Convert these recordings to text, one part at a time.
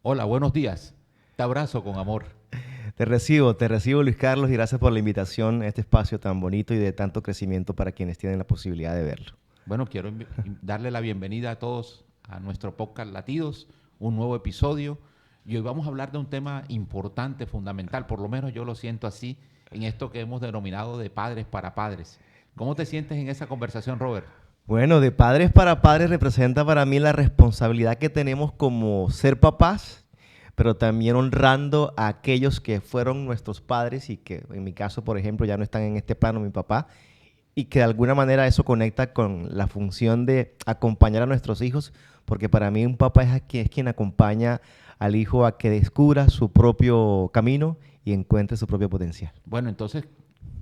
Hola, buenos días. Te abrazo con amor. Te recibo Luis Carlos y gracias por la invitación a este espacio tan bonito y de tanto crecimiento para quienes tienen la posibilidad de verlo. Bueno, quiero darle la bienvenida a todos a nuestro podcast Latidos, un nuevo episodio. Y hoy vamos a hablar de un tema importante, fundamental, por lo menos yo lo siento así, en esto que hemos denominado de padres para padres. ¿Cómo te sientes en esa conversación, Robert? Bueno, de padres para padres representa para mí la responsabilidad que tenemos como ser papás, pero también honrando a aquellos que fueron nuestros padres y que en mi caso, por ejemplo, ya no están en este plano, mi papá, y que de alguna manera eso conecta con la función de acompañar a nuestros hijos, porque para mí un papá es quien acompaña al hijo a que descubra su propio camino y encuentre su propio potencial. Bueno, entonces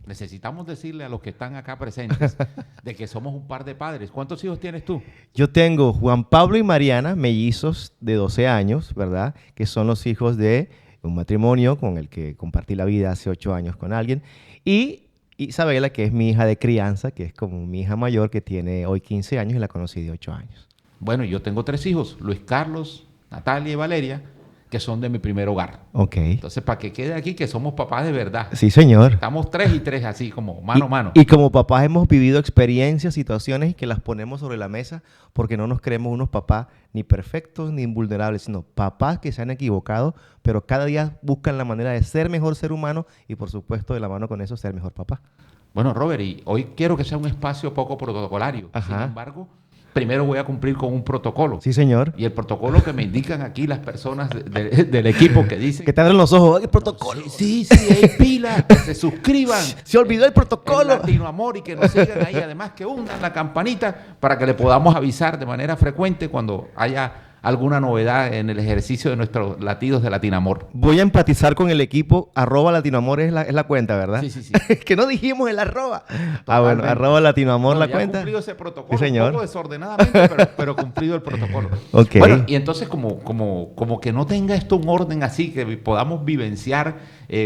necesitamos decirle a los que están acá presentes de que somos un par de padres. ¿Cuántos hijos tienes tú? Yo tengo Juan Pablo y Mariana, mellizos de 12 años, ¿verdad? Que son los hijos de un matrimonio con el que compartí la vida hace 8 años con alguien. Y Isabela, que es mi hija de crianza, que es como mi hija mayor, que tiene hoy 15 años y la conocí de 8 años. Bueno, yo tengo tres hijos, Luis Carlos, Natalia y Valeria, que son de mi primer hogar. Ok. Entonces, para que quede aquí que somos papás de verdad. Sí, señor. Estamos tres y tres así, como mano a mano. Y como papás hemos vivido experiencias, situaciones que las ponemos sobre la mesa porque no nos creemos unos papás ni perfectos ni invulnerables, sino papás que se han equivocado, pero cada día buscan la manera de ser mejor ser humano y por supuesto de la mano con eso ser mejor papá. Bueno, Robert, y hoy quiero que sea un espacio poco protocolario. Sin Ajá. embargo, primero voy a cumplir con un protocolo. Sí, señor. Y el protocolo que me indican aquí las personas del equipo que dicen... Que te abren los ojos. ¡El protocolo! Sí, sí, hay pilas, que se suscriban. Se olvidó el En protocolo. Latino Amor y que nos sigan ahí. Además que hundan la campanita para que le podamos avisar de manera frecuente cuando haya alguna novedad en el ejercicio de nuestros latidos de Latinamor. Voy a empatizar con el equipo. @Latinoamor es la cuenta, ¿verdad? Sí, sí, sí. Que no dijimos el arroba. Bueno, Totalmente. @Latinoamor Bueno, la ya cuenta. cumplido ese protocolo, Sí, señor. un poco desordenadamente, pero cumplido el protocolo. Ok. Bueno, y entonces como que no tenga esto un orden así, que podamos vivenciar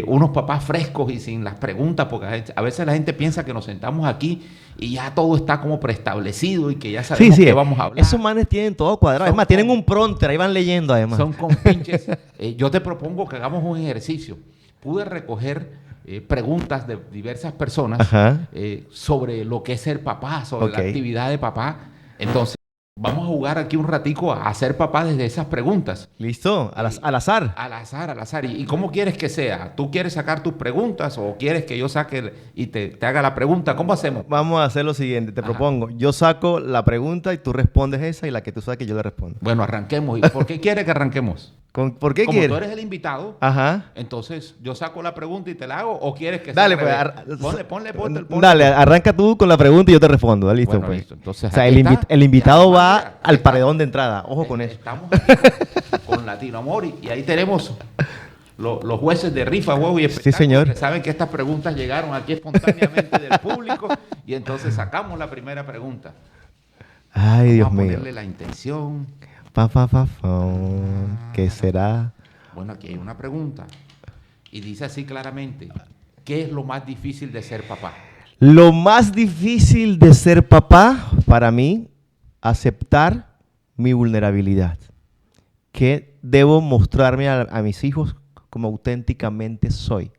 unos papás frescos y sin las preguntas, porque a veces la gente piensa que nos sentamos aquí y ya todo está como preestablecido y que ya sabemos qué vamos a hablar. Esos manes tienen todo cuadrado. Es más, tienen un prompter, ahí van leyendo además. Son compinches. Yo te propongo que hagamos un ejercicio. Pude recoger preguntas de diversas personas Ajá. sobre lo que es ser papá, sobre Ok. la actividad de papá. Entonces, vamos a jugar aquí un ratico a ser papá desde esas preguntas. ¿Listo? Al azar. Al azar, al azar. ¿Y cómo quieres que sea? ¿Tú quieres sacar tus preguntas o quieres que yo saque y te haga la pregunta? ¿Cómo hacemos? Vamos a hacer lo siguiente. Te Ajá. propongo. Yo saco la pregunta y tú respondes esa y la que tú saques yo le respondo. Bueno, arranquemos. ¿Y por qué quieres que arranquemos? ¿Por qué Como tú quieres? eres el invitado, Ajá. entonces yo saco la pregunta y te la hago, ¿o quieres que sea Dale, al pues. revés? Ponle. Dale, arranca tú con la pregunta y yo te respondo. Dale, listo, Bueno, pues. listo. Entonces, O sea, aquí está. el invitado Ya, va mira, al está. paredón de entrada. Ojo con eso. Estamos aquí con Latino Amor y ahí tenemos los jueces de rifa, huevo y espectáculo, señor. que saben que estas preguntas llegaron aquí espontáneamente del público y entonces sacamos la primera pregunta. Ay, Dios Vamos a mío. ponerle la intención. ¿Qué será? Bueno, aquí hay una pregunta y dice así claramente, ¿qué es lo más difícil de ser papá? Lo más difícil de ser papá, para mí, aceptar mi vulnerabilidad. Que debo mostrarme a mis hijos como auténticamente soy.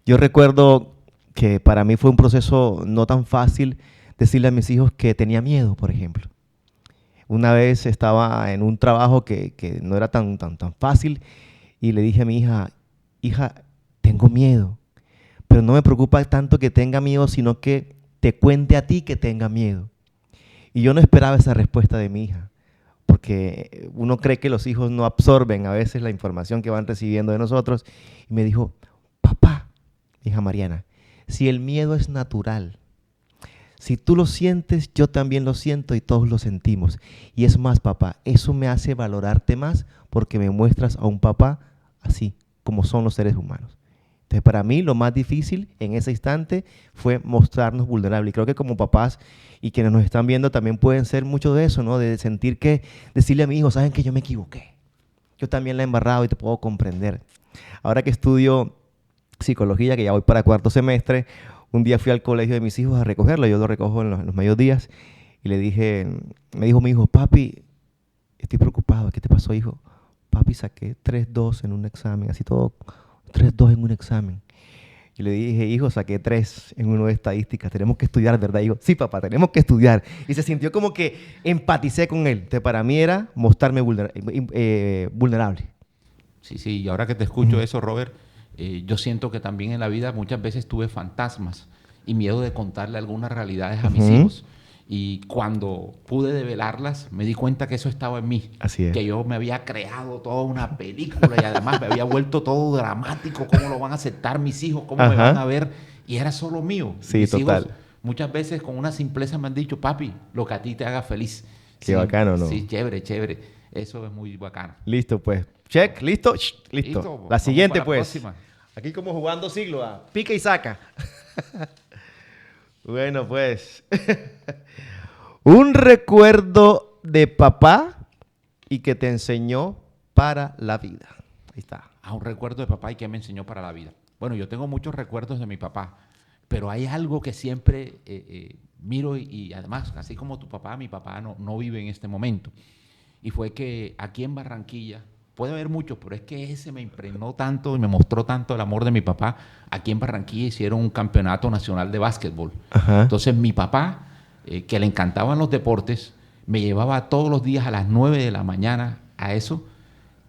Yo recuerdo que para mí fue un proceso no tan fácil decirle a mis hijos que tenía miedo, por ejemplo. Una vez estaba en un trabajo que no era tan fácil y le dije a mi hija, tengo miedo, pero no me preocupa tanto que tenga miedo, sino que te cuente a ti que tenga miedo. Y yo no esperaba esa respuesta de mi hija, porque uno cree que los hijos no absorben a veces la información que van recibiendo de nosotros. Y me dijo, papá, hija Mariana, si el miedo es natural, si tú lo sientes, yo también lo siento y todos lo sentimos. Y es más, papá, eso me hace valorarte más porque me muestras a un papá así, como son los seres humanos. Entonces, para mí, lo más difícil en ese instante fue mostrarnos vulnerables. Y creo que como papás y quienes nos están viendo también pueden ser mucho de eso, ¿no? De sentir que, decirle a mi hijo, saben que yo me equivoqué. Yo también la he embarrado y te puedo comprender. Ahora que estudio psicología, que ya voy para cuarto semestre, un día fui al colegio de mis hijos a recogerlo, yo lo recojo en los mediodías, y me dijo mi hijo, papi, estoy preocupado, ¿qué te pasó, hijo? papi, saqué 3.2 en un examen, así todo, 3.2 en un examen. Y le dije, hijo, saqué 3 en uno de estadísticas, tenemos que estudiar, ¿verdad? Y dijo, sí, papá, tenemos que estudiar. Y se sintió como que empaticé con él. Entonces, para mí era mostrarme vulnerable. Sí, sí, y ahora que te escucho eso, Robert, yo siento que también en la vida muchas veces tuve fantasmas y miedo de contarle algunas realidades a mis hijos. Y cuando pude develarlas, me di cuenta que eso estaba en mí. Así es. Que yo me había creado toda una película y además me había vuelto todo dramático. ¿Cómo lo van a aceptar mis hijos? ¿Cómo me van a ver? Y era solo mío. Sí, mis total. hijos muchas veces con una simpleza me han dicho, papi, lo que a ti te haga feliz. Qué bacano, ¿no? Sí, chévere, chévere. Eso es muy bacano. Listo, pues. Check, listo, listo. La siguiente, la pues. próxima. Aquí como jugando siglo, pica y saca. Bueno, pues. Un recuerdo de papá y que te enseñó para la vida. Ahí está. Un recuerdo de papá y que me enseñó para la vida. Bueno, yo tengo muchos recuerdos de mi papá, pero hay algo que siempre miro y además, así como tu papá, mi papá no vive en este momento. Y fue que aquí en Barranquilla, puede haber muchos, pero es que ese me impregnó tanto y me mostró tanto el amor de mi papá. Aquí en Barranquilla hicieron un campeonato nacional de básquetbol. Ajá. Entonces mi papá, que le encantaban los deportes, me llevaba todos los días a las 9 de la mañana a eso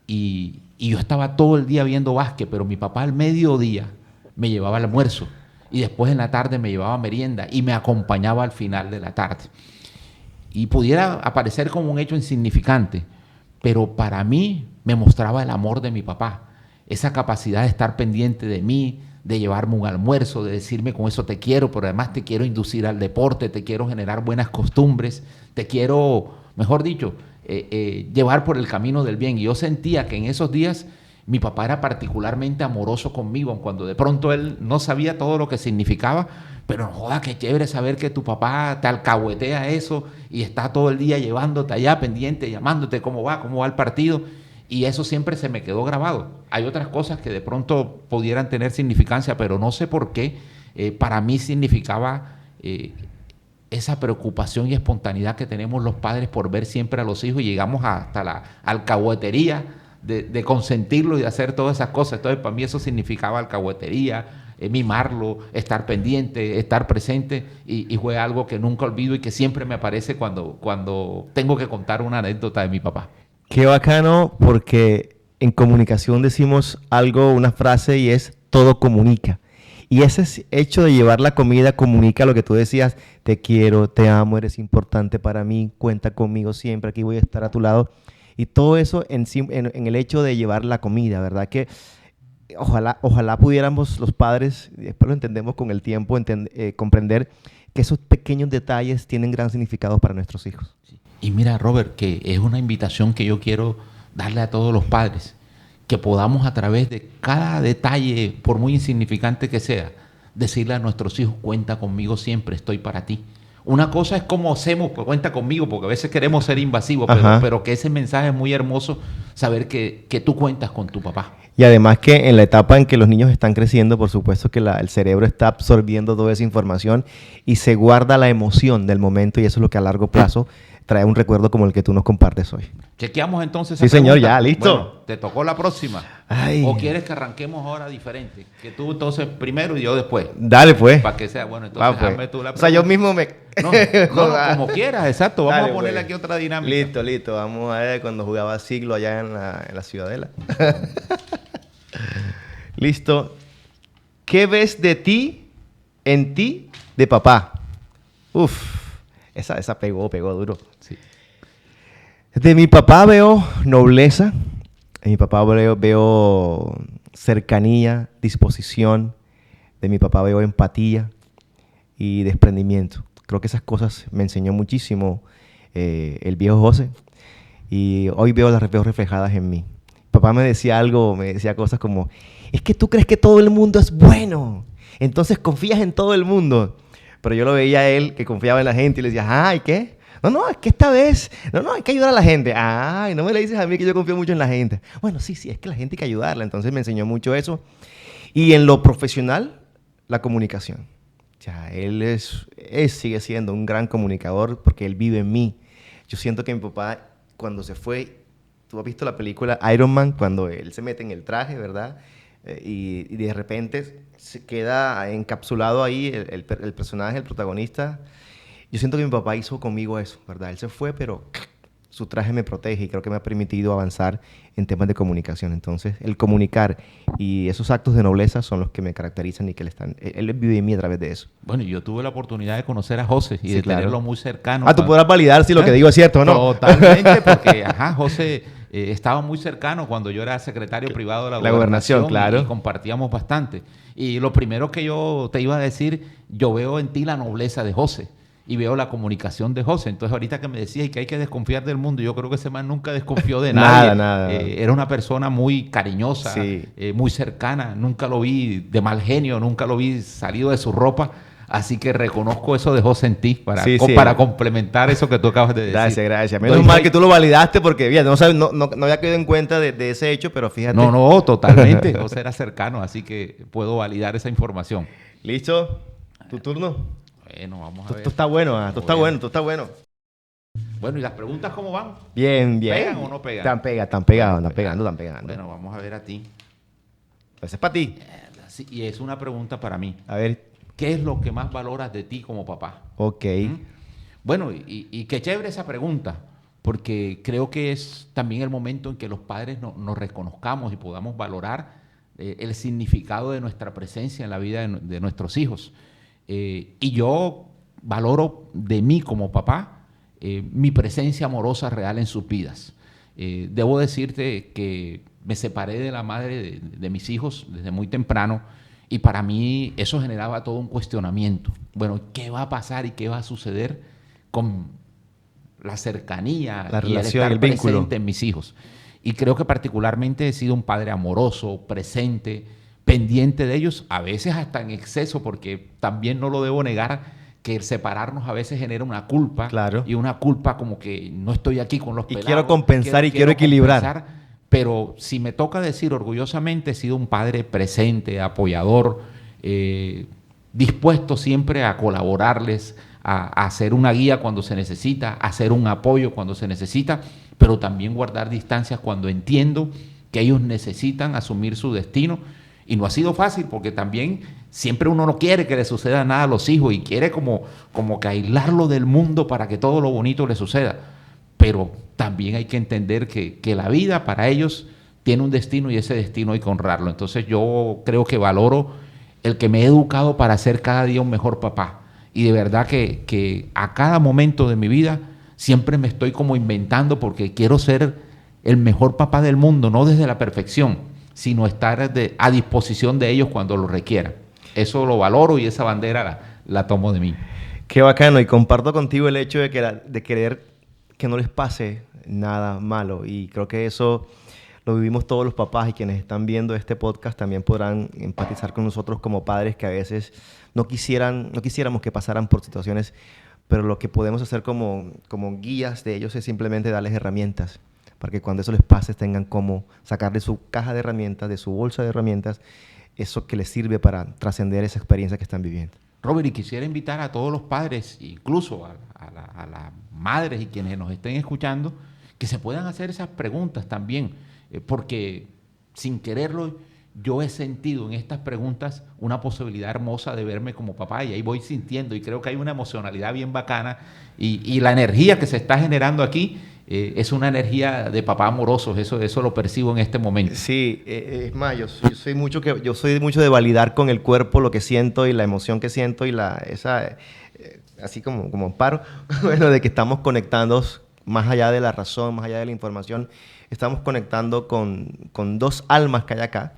y yo estaba todo el día viendo básquet, pero mi papá al mediodía me llevaba al almuerzo y después en la tarde me llevaba merienda y me acompañaba al final de la tarde. Y pudiera aparecer como un hecho insignificante, pero para mí me mostraba el amor de mi papá, esa capacidad de estar pendiente de mí, de llevarme un almuerzo, de decirme con eso te quiero, pero además te quiero inducir al deporte, te quiero generar buenas costumbres, te quiero, mejor dicho, llevar por el camino del bien. Y yo sentía que en esos días mi papá era particularmente amoroso conmigo, cuando de pronto él no sabía todo lo que significaba, pero no joda, qué chévere saber que tu papá te alcahuetea eso y está todo el día llevándote allá pendiente, llamándote cómo va el partido. Y eso siempre se me quedó grabado. Hay otras cosas que de pronto pudieran tener significancia, pero no sé por qué. Para mí significaba esa preocupación y espontaneidad que tenemos los padres por ver siempre a los hijos y llegamos hasta la alcahuetería de consentirlo y de hacer todas esas cosas. Entonces, para mí eso significaba alcahuetería, mimarlo, estar pendiente, estar presente y fue algo que nunca olvido y que siempre me aparece cuando tengo que contar una anécdota de mi papá. Qué bacano, porque en comunicación decimos algo, una frase, y es todo comunica. Y ese hecho de llevar la comida comunica lo que tú decías, te quiero, te amo, eres importante para mí, cuenta conmigo siempre, aquí voy a estar a tu lado. Y todo eso en el hecho de llevar la comida, ¿verdad? Que ojalá pudiéramos los padres, y después lo entendemos con el tiempo, comprender que esos pequeños detalles tienen gran significado para nuestros hijos. Sí. Y mira, Robert, que es una invitación que yo quiero darle a todos los padres, que podamos a través de cada detalle, por muy insignificante que sea, decirle a nuestros hijos, cuenta conmigo siempre, estoy para ti. Una cosa es cómo hacemos, pues cuenta conmigo, porque a veces queremos ser invasivos, pero que ese mensaje es muy hermoso, saber que tú cuentas con tu papá. Y además que en la etapa en que los niños están creciendo, por supuesto que el cerebro está absorbiendo toda esa información y se guarda la emoción del momento, y eso es lo que a largo plazo trae un recuerdo como el que tú nos compartes hoy. Chequeamos entonces esa pregunta. Sí, señor, ya, listo. Bueno, te tocó la próxima. Ay. ¿O quieres que arranquemos ahora diferente? Que tú entonces primero y yo después. Dale, pues. Para que sea, bueno, entonces hazme tú la pregunta. O sea, yo mismo me... No, como quieras, exacto. Vamos a ponerle aquí otra dinámica. Listo. Vamos a ver cuando jugaba siglo allá en la Ciudadela. Listo. ¿Qué ves de ti, en ti, de papá? Uf, esa pegó duro. Sí. De mi papá veo nobleza, de mi papá veo cercanía, disposición, de mi papá veo empatía y desprendimiento. Creo que esas cosas me enseñó muchísimo el viejo José, y hoy veo reflejadas en mí. Papá me decía cosas como, es que tú crees que todo el mundo es bueno, entonces confías en todo el mundo. Pero yo lo veía a él, que confiaba en la gente, y le decía, ¿y qué? No, es que esta vez, hay que ayudar a la gente. Ay, no me le dices a mí que yo confío mucho en la gente. Bueno, sí, es que la gente hay que ayudarla. Entonces me enseñó mucho eso. Y en lo profesional, la comunicación. O sea, él sigue siendo un gran comunicador porque él vive en mí. Yo siento que mi papá, cuando se fue, tú has visto la película Iron Man cuando él se mete en el traje, ¿verdad? Y de repente se queda encapsulado ahí el personaje, el protagonista. Yo siento que mi papá hizo conmigo eso, ¿verdad? Él se fue, pero su traje me protege y creo que me ha permitido avanzar en temas de comunicación. Entonces, el comunicar y esos actos de nobleza son los que me caracterizan y que él vive en mí a través de eso. Bueno, yo tuve la oportunidad de conocer a José y Sí, de claro. tenerlo muy cercano. Tú podrás validar si lo que digo es cierto o no. Totalmente, porque José estaba muy cercano cuando yo era secretario privado de la gobernación, claro. y compartíamos bastante. Y lo primero que yo te iba a decir, yo veo en ti la nobleza de José. Y veo la comunicación de José. Entonces, ahorita que me decías que hay que desconfiar del mundo, yo creo que ese man nunca desconfió de nadie. Nada. Era una persona muy cariñosa, Sí. muy cercana. Nunca lo vi de mal genio, nunca lo vi salido de su ropa. Así que reconozco eso de José en ti para complementar eso que tú acabas de decir. Gracias. Menos mal que tú lo validaste porque bien, no había quedado en cuenta de ese hecho, pero fíjate. No, totalmente. José era cercano, así que puedo validar esa información. ¿Listo? ¿Tu turno? Bueno, vamos a ver. Tú estás bueno, tú estás bueno. Bueno, ¿y las preguntas cómo van? Bien. ¿Pegan o no pegan? Están pegando. Bueno, vamos a ver a ti. Pues es para ti. Sí, y es una pregunta para mí. A ver. ¿Qué es lo que más valoras de ti como papá? Ok. Bueno, y qué chévere esa pregunta, porque creo que es también el momento en que los padres nos reconozcamos y podamos valorar el significado de nuestra presencia en la vida de nuestros hijos. Y yo valoro de mí como papá mi presencia amorosa real en sus vidas. Debo decirte que me separé de la madre de mis hijos desde muy temprano y para mí eso generaba todo un cuestionamiento. Bueno, ¿qué va a pasar y qué va a suceder con la cercanía la relación, y el estar el vínculo presente en mis hijos? Y creo que particularmente he sido un padre amoroso, presente, pendiente de ellos, a veces hasta en exceso, porque también no lo debo negar, que el separarnos a veces genera una culpa. Claro. Y una culpa como que no estoy aquí con los pelados. Y quiero compensar y quiero equilibrar. Compensar, pero si me toca decir orgullosamente, he sido un padre presente, apoyador, dispuesto siempre a colaborarles, a hacer una guía cuando se necesita, a hacer un apoyo cuando se necesita, pero también guardar distancias cuando entiendo que ellos necesitan asumir su destino. Y no ha sido fácil porque también siempre uno no quiere que le suceda nada a los hijos y quiere como que aislarlo del mundo para que todo lo bonito le suceda. Pero también hay que entender que la vida para ellos tiene un destino y ese destino hay que honrarlo. Entonces yo creo que valoro el que me he educado para ser cada día un mejor papá. Y de verdad que a cada momento de mi vida siempre me estoy como inventando porque quiero ser el mejor papá del mundo, no desde la perfección, sino estar a disposición de ellos cuando lo requieran. Eso lo valoro y esa bandera la tomo de mí. Qué bacano, y comparto contigo el hecho de querer que no les pase nada malo, y creo que eso lo vivimos todos los papás, y quienes están viendo este podcast también podrán empatizar con nosotros como padres que a veces no quisiéramos que pasaran por situaciones, pero lo que podemos hacer como guías de ellos es simplemente darles herramientas para que cuando eso les pase tengan cómo sacar de su caja de herramientas, de su bolsa de herramientas, eso que les sirve para trascender esa experiencia que están viviendo. Robert, y quisiera invitar a todos los padres, incluso a las madres y quienes nos estén escuchando, que se puedan hacer esas preguntas también, porque sin quererlo yo he sentido en estas preguntas una posibilidad hermosa de verme como papá, y ahí voy sintiendo, y creo que hay una emocionalidad bien bacana, y la energía que se está generando aquí es una energía de papá amorosos, eso lo percibo en este momento. Sí, es más, yo soy mucho de validar con el cuerpo lo que siento y la emoción que siento, y así como amparo, bueno, de que estamos conectando más allá de la razón, más allá de la información, estamos conectando con dos almas que hay acá,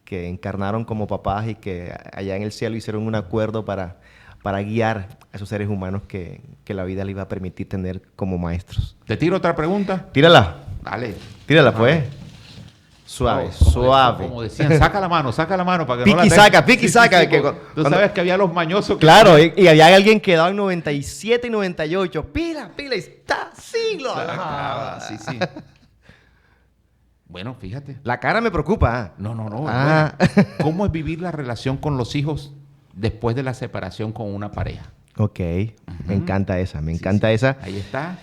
que encarnaron como papás y que allá en el cielo hicieron un acuerdo para guiar a esos seres humanos que la vida les iba a permitir tener como maestros. ¿Te tiro otra pregunta? Tírala. Dale. Tírala, pues. Suave, suave. Como decían, saca la mano para que piqui no la saca, piqui saca. Tú sabes que había los mañosos. Claro, y había alguien quedado en 97 y 98. Pila, y está siglo. Sí. Bueno, fíjate. La cara me preocupa. No. Ah. Bueno, ¿cómo es vivir la relación con los hijos después de la separación con una pareja? Ok, me encanta esa, esa. Ahí está.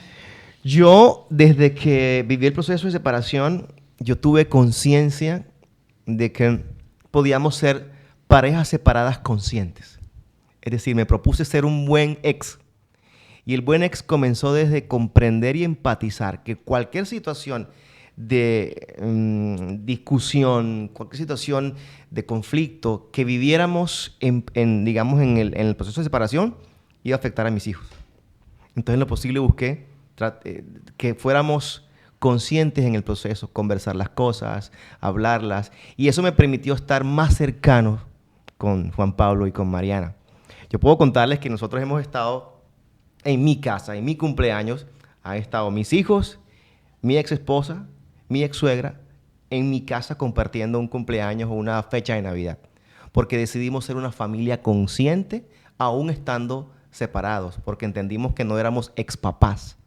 Yo, desde que viví el proceso de separación, yo tuve conciencia de que podíamos ser parejas separadas conscientes. Es decir, me propuse ser un buen ex. Y el buen ex comenzó desde comprender y empatizar que cualquier situación de discusión, cualquier situación de conflicto que viviéramos digamos, en el proceso de separación iba a afectar a mis hijos. Entonces, en lo posible busqué que fuéramos conscientes en el proceso, conversar las cosas, hablarlas. Y eso me permitió estar más cercanos con Juan Pablo y con Mariana. Yo puedo contarles que nosotros hemos estado en mi casa, en mi cumpleaños, han estado mis hijos, mi ex esposa, mi ex suegra, en mi casa compartiendo un cumpleaños o una fecha de Navidad. Porque decidimos ser una familia consciente, aún estando separados, porque entendimos que no éramos expapás.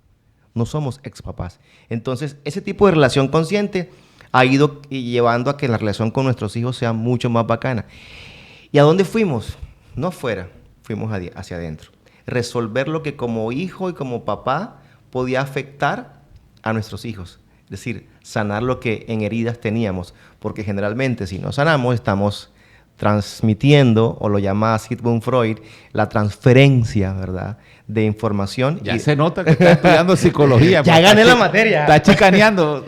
No somos expapás. Entonces, ese tipo de relación consciente ha ido llevando a que la relación con nuestros hijos sea mucho más bacana. ¿Y a dónde fuimos? No afuera, fuimos hacia adentro. Resolver lo que como hijo y como papá podía afectar a nuestros hijos. Es decir, sanar lo que en heridas teníamos. Porque generalmente si no sanamos, estamos transmitiendo, o lo llama Sigmund Freud, la transferencia, ¿verdad?, de información. Ya se nota que está estudiando psicología. Ya gané la materia. Está chicaneando.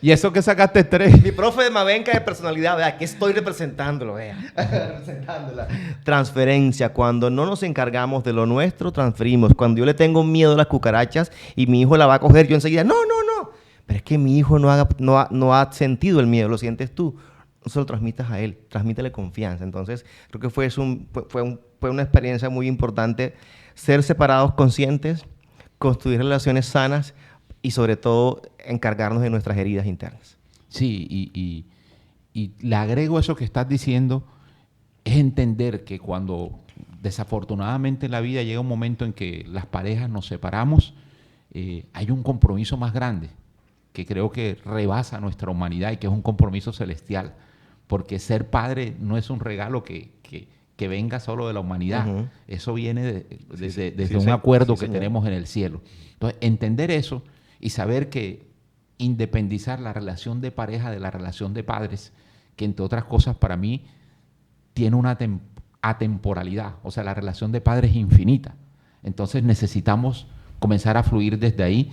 ¿Y eso que sacaste 3? Mi profe de Mavenca de personalidad, vea, aquí estoy representándolo, vea. Representándola. Transferencia. Cuando no nos encargamos de lo nuestro, transferimos. Cuando yo le tengo miedo a las cucarachas y mi hijo la va a coger, yo enseguida, no. Pero es que mi hijo no ha sentido el miedo, lo sientes tú. No se lo transmitas a él, transmítele confianza. Entonces, creo que fue una experiencia muy importante ser separados conscientes, construir relaciones sanas y sobre todo encargarnos de nuestras heridas internas. Sí, y le agrego eso que estás diciendo, es entender que cuando desafortunadamente en la vida llega un momento en que las parejas nos separamos, hay un compromiso más grande que creo que rebasa nuestra humanidad y que es un compromiso celestial, porque ser padre no es un regalo que venga solo de la humanidad. Uh-huh. Eso viene desde un acuerdo que tenemos en el cielo. Entonces, entender eso y saber que independizar la relación de pareja de la relación de padres, que entre otras cosas para mí tiene una atemporalidad, o sea, la relación de padres es infinita. Entonces necesitamos comenzar a fluir desde ahí.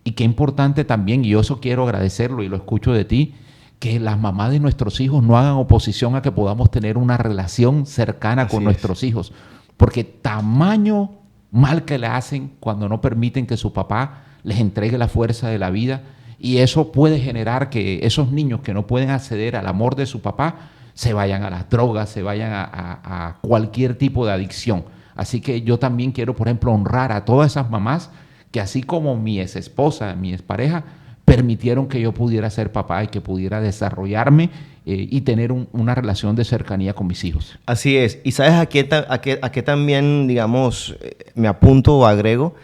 Y qué importante también, y yo eso quiero agradecerlo y lo escucho de ti, que las mamás de nuestros hijos no hagan oposición a que podamos tener una relación cercana con nuestros hijos. Porque tamaño mal que le hacen cuando no permiten que su papá les entregue la fuerza de la vida. Y eso puede generar que esos niños que no pueden acceder al amor de su papá se vayan a las drogas, se vayan a cualquier tipo de adicción. Así que yo también quiero, por ejemplo, honrar a todas esas mamás que así como mi ex esposa, mi expareja, permitieron que yo pudiera ser papá y que pudiera desarrollarme y tener una relación de cercanía con mis hijos. Así es. ¿Y sabes a qué también, digamos, me apunto o agrego?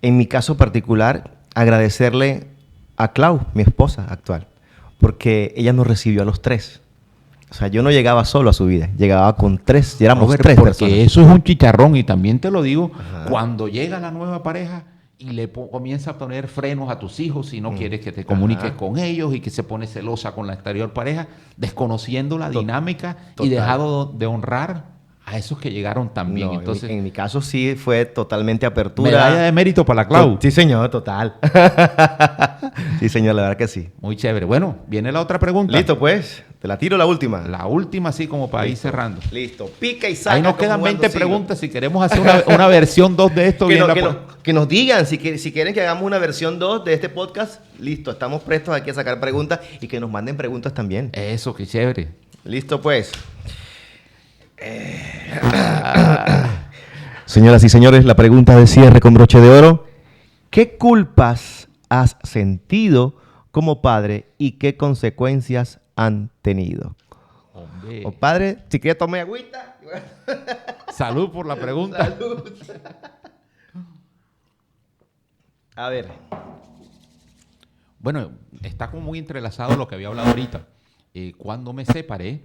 En mi caso particular, agradecerle a Clau, mi esposa actual, porque ella nos recibió a los 3. O sea, yo no llegaba solo a su vida, llegaba con 3, y éramos 3 personas. Porque eso es un chicharrón y también te lo digo, cuando llega la nueva pareja y le comienza a poner frenos a tus hijos si no quieres que te comuniques con ellos y que se pone celosa con la anterior pareja, desconociendo la dinámica y dejado de honrar a esos que llegaron también. No, entonces, en mi caso sí fue totalmente apertura. Medalla de mérito para la Clau. Sí, señor, total. Sí, señor, la verdad que sí. Muy chévere. Bueno, viene la otra pregunta. Listo, pues. Te la tiro la última. La última, así como para ir cerrando. Listo. Pica y saca. Ahí nos quedan 20 preguntas. Si queremos hacer una versión 2 de esto. Que nos digan si quieren que hagamos una versión 2 de este podcast. Listo, estamos prestos aquí a sacar preguntas y que nos manden preguntas también. Eso, qué chévere. Listo, pues. Señoras y señores, la pregunta de cierre con broche de oro. ¿Qué culpas has sentido como padre y qué consecuencias han tenido? Hombre. O padre, si quieres tome agüita. Salud por la pregunta. Salud. A ver. Bueno, está como muy entrelazado lo que había hablado ahorita. Cuando me separé,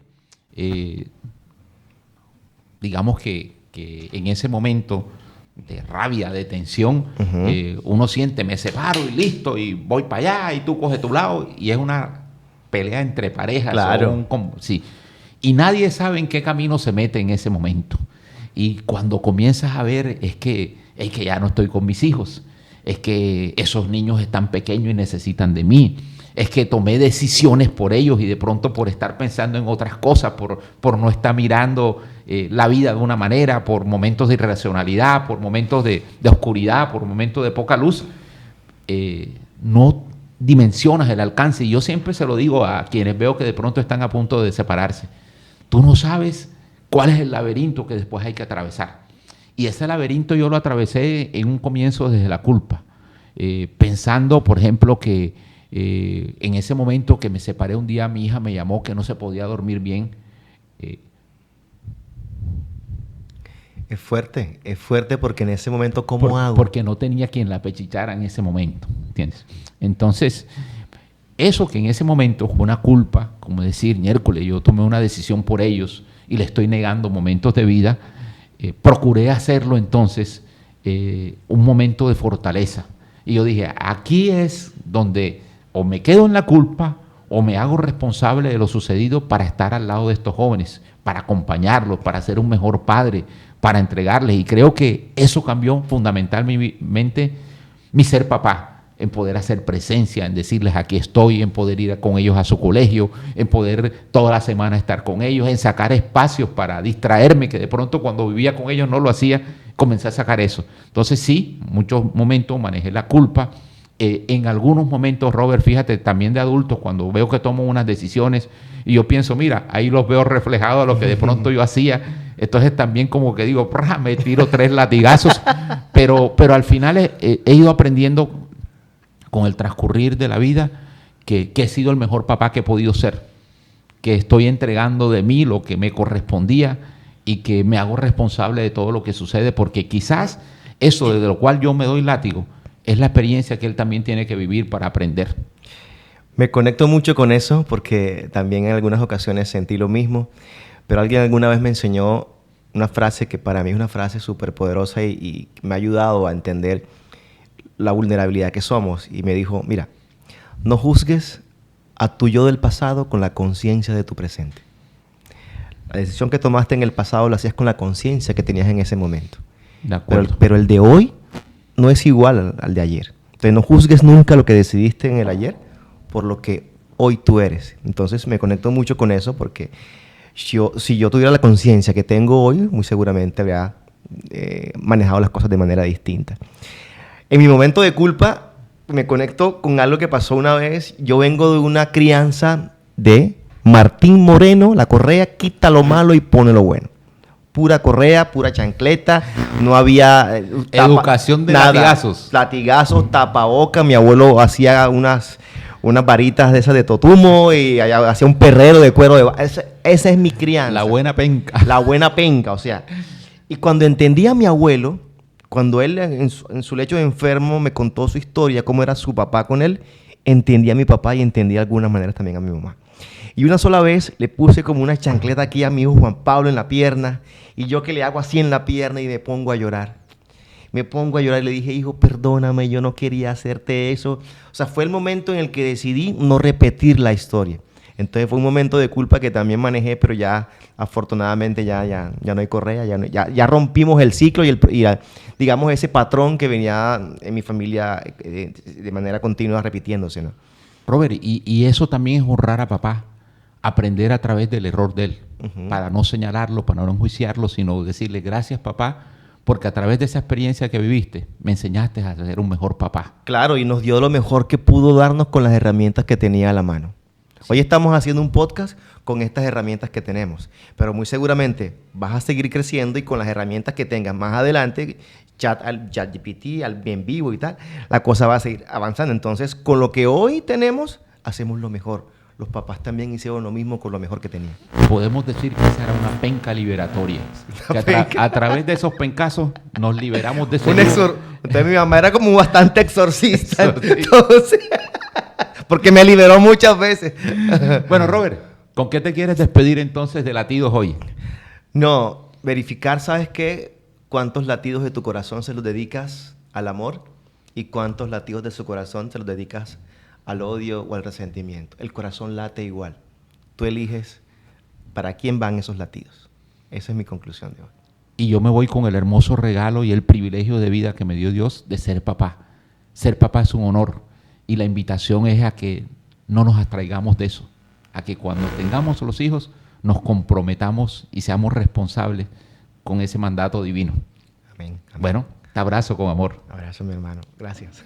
digamos que en ese momento de rabia, de tensión. Uno siente, me separo y listo, y voy para allá, y tú coges tu lado, y es una pelea entre parejas. Claro. Sí. Y nadie sabe en qué camino se mete en ese momento. Y cuando comienzas a ver, es que ya no estoy con mis hijos, es que esos niños están pequeños y necesitan de mí, es que tomé decisiones por ellos y de pronto por estar pensando en otras cosas, por no estar mirando la vida de una manera, por momentos de irracionalidad, por momentos de oscuridad, por momentos de poca luz, no dimensionas el alcance. Y yo siempre se lo digo a quienes veo que de pronto están a punto de separarse: tú no sabes cuál es el laberinto que después hay que atravesar. Y ese laberinto yo lo atravesé en un comienzo desde la culpa, pensando, por ejemplo, que en ese momento que me separé un día, mi hija me llamó que no se podía dormir bien. Es fuerte porque en ese momento, ¿cómo hago? Porque no tenía quien la pechichara en ese momento, ¿entiendes? Entonces, eso que en ese momento fue una culpa, como decir, miércoles, yo tomé una decisión por ellos y le estoy negando momentos de vida, procuré hacerlo entonces un momento de fortaleza. Y yo dije, aquí es donde o me quedo en la culpa o me hago responsable de lo sucedido para estar al lado de estos jóvenes, para acompañarlos, para ser un mejor padre, para entregarles. Y creo que eso cambió fundamentalmente mi ser papá, en poder hacer presencia, en decirles aquí estoy, en poder ir con ellos a su colegio, en poder toda la semana estar con ellos, en sacar espacios para distraerme, que de pronto cuando vivía con ellos no lo hacía, comencé a sacar eso. Entonces sí, muchos momentos manejé la culpa. En algunos momentos, Robert, fíjate, también de adultos, cuando veo que tomo unas decisiones y yo pienso, mira, ahí los veo reflejados a lo que de pronto yo hacía, entonces también como que digo, me tiro 3 latigazos, pero al final he ido aprendiendo con el transcurrir de la vida que he sido el mejor papá que he podido ser, que estoy entregando de mí lo que me correspondía y que me hago responsable de todo lo que sucede, porque quizás eso de lo cual yo me doy látigo es la experiencia que él también tiene que vivir para aprender. Me conecto mucho con eso porque también en algunas ocasiones sentí lo mismo, pero alguien alguna vez me enseñó una frase que para mí es una frase súper poderosa y me ha ayudado a entender la vulnerabilidad que somos, y me dijo, mira, no juzgues a tu yo del pasado con la conciencia de tu presente. La decisión que tomaste en el pasado la hacías con la conciencia que tenías en ese momento. De acuerdo. Pero el de hoy no es igual al de ayer. Entonces no juzgues nunca lo que decidiste en el ayer por lo que hoy tú eres. Entonces me conecto mucho con eso porque si yo tuviera la conciencia que tengo hoy, muy seguramente habría manejado las cosas de manera distinta. En mi momento de culpa, me conecto con algo que pasó una vez. Yo vengo de una crianza de Martín Moreno, la correa, quita lo malo y pone lo bueno. Pura correa, pura chancleta, no había... educación de nada, latigazos. Latigazos, tapaboca. Mi abuelo hacía unas varitas de esas de totumo y hacía un perrero de cuero. Esa es mi crianza. La buena penca. La buena penca, o sea. Y cuando entendí a mi abuelo, cuando él en su lecho de enfermo me contó su historia, cómo era su papá con él, entendí a mi papá y entendí de alguna manera también a mi mamá. Y una sola vez le puse como una chancleta aquí a mi hijo Juan Pablo en la pierna, y yo que le hago así en la pierna y me pongo a llorar. Me pongo a llorar y le dije, hijo, perdóname, yo no quería hacerte eso. O sea, fue el momento en el que decidí no repetir la historia. Entonces fue un momento de culpa que también manejé, pero ya afortunadamente ya no hay correa, ya rompimos el ciclo y digamos ese patrón que venía en mi familia de manera continua repitiéndose, ¿no? Robert, y eso también es honrar a papá, aprender a través del error de él, para no señalarlo, para no enjuiciarlo, sino decirle gracias papá, porque a través de esa experiencia que viviste, me enseñaste a ser un mejor papá. Claro, y nos dio lo mejor que pudo darnos con las herramientas que tenía a la mano. Sí. Hoy estamos haciendo un podcast con estas herramientas que tenemos, pero muy seguramente vas a seguir creciendo y con las herramientas que tengas más adelante, ChatGPT, al en vivo y tal, la cosa va a seguir avanzando. Entonces, con lo que hoy tenemos, hacemos lo mejor. Los papás también hicieron lo mismo con lo mejor que tenían. Podemos decir que esa era una penca liberatoria. Que a través de esos pencazos nos liberamos de ese... Entonces mi mamá era como bastante exorcista. Entonces, porque me liberó muchas veces. Bueno, Robert, ¿con qué te quieres despedir entonces de Latidos hoy? No, verificar, ¿sabes qué? ¿Cuántos latidos de tu corazón se los dedicas al amor? ¿Y cuántos latidos de su corazón se los dedicas al odio o al resentimiento? El corazón late igual. Tú eliges para quién van esos latidos. Esa es mi conclusión de hoy. Y yo me voy con el hermoso regalo y el privilegio de vida que me dio Dios de ser papá. Ser papá es un honor y la invitación es a que no nos abstraigamos de eso, a que cuando tengamos los hijos nos comprometamos y seamos responsables con ese mandato divino. Amén. Amén. Bueno, te abrazo con amor. Abrazo, mi hermano. Gracias.